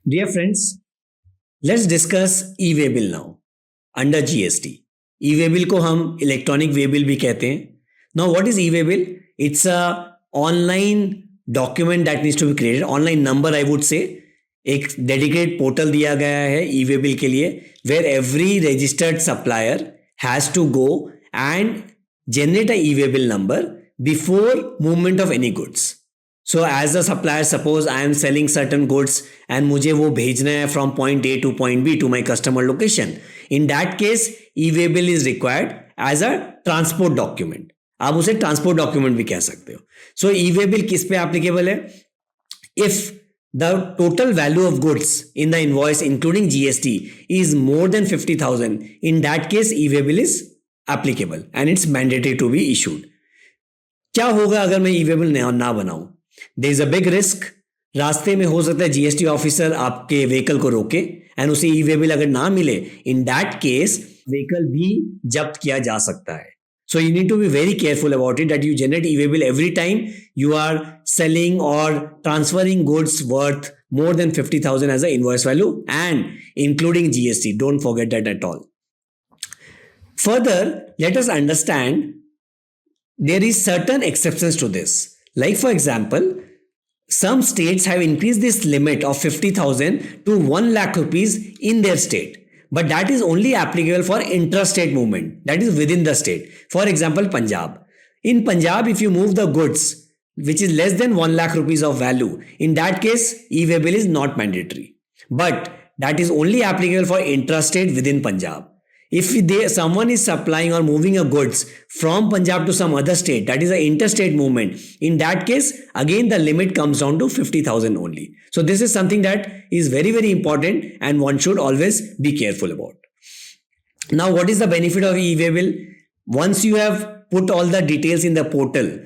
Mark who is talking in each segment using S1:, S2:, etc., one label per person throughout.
S1: Dear friends, let's discuss e-way bill now under GST. E-way bill को हम electronic way bill भी कहते हैं. Now what is e-way bill? It's a online document that needs to be created. Online number I would say. एक dedicated portal दिया गया है e-way bill के लिए where every registered supplier has to go and generate a e-way bill number before movement of any goods. So as a supplier, suppose I am selling certain goods and मुझे वो भेजना है from point A to point B to my customer location. In that case, e-way bill is required as a transport document. आप उसे transport document भी कह सकते हो. So e-way bill किस पे applicable है? If the total value of goods in the invoice including GST is more than 50,000, in that case e-way bill is applicable and it's mandatory to be issued. क्या होगा अगर मैं e-way bill ना बनाऊं? There is a big risk. रास्ते में हो सकता है जीएसटी ऑफिसर आपके व्हीकल को रोके एंड उसे ई-वे बिल अगर ना मिले, इन दैट केस व्हीकल भी जब्त किया जा सकता है. So you need to be very careful about it that you generate e-way bill every time you are selling or transferring goods worth more than 50,000 as an invoice value and including GST. Don't forget that at all. Further, let us understand there is certain exceptions to this. Like for example, some states have increased this limit of 50,000 to 1 lakh rupees in their state. But that is only applicable for intrastate movement. That is within the state. For example, Punjab. In Punjab, if you move the goods, which is less than 1 lakh rupees of value, in that case, e-way bill is not mandatory. But that is only applicable for intrastate within Punjab. If someone is supplying or moving a goods from Punjab to some other state, that is an interstate movement. In that case, again the limit comes down to 50,000 only. So this is something that is very, very important and one should always be careful about. Now, what is the benefit of e-way bill? Once you have put all the details in the portal,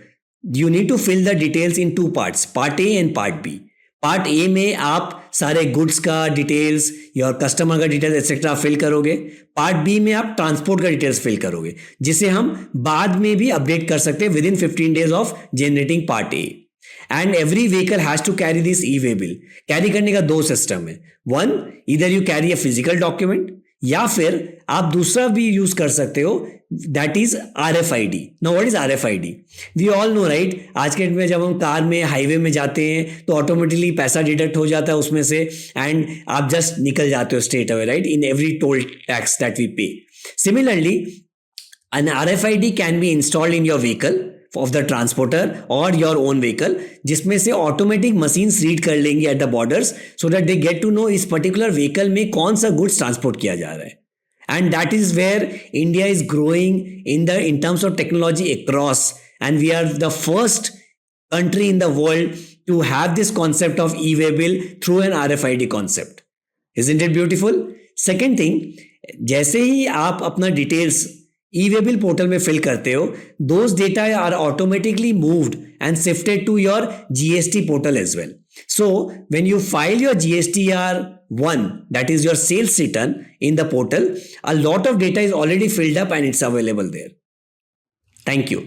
S1: you need to fill the details in two parts, part A and part B. Part A में आप सारे goods का details, your customer का details etcetera fill करोगे. Part B में आप transport का details fill करोगे, जिसे हम बाद में भी अपडेट कर सकते हैं within 15 days of generating part A. And every vehicle has to carry this e-way bill. Carry करने का दो सिस्टम है. वन, इधर you carry a physical document, या फिर आप दूसरा भी यूज कर सकते हो, that is RFID. Now what is RFID? We all know right. आज के डेट में जब हम कार में हाईवे में जाते हैं तो ऑटोमेटिकली पैसा डिडक्ट हो जाता है उसमें से एंड आप जस्ट निकल जाते हो straight away, right, in every toll tax that we pay. Similarly an RFID can be installed in your vehicle of the transporter or your own vehicle, जिसमें से ऑटोमेटिक मशीन्स रीड कर लेंगे at the borders so that they get to know इस particular vehicle में कौन सा goods transport किया जा रहा है. And that is where India is growing in terms of technology across, and we are the first country in the world to have this concept of e-way bill through an RFID concept. Isn't it beautiful? Second thing, जैसे ही आप अपना details e-way bill portal में fill करते हो, those data are automatically moved and shifted to your GST portal as well. So when you file your GSTR1, that is your sales return in the portal, a lot of data is already filled up and it's available there. Thank you.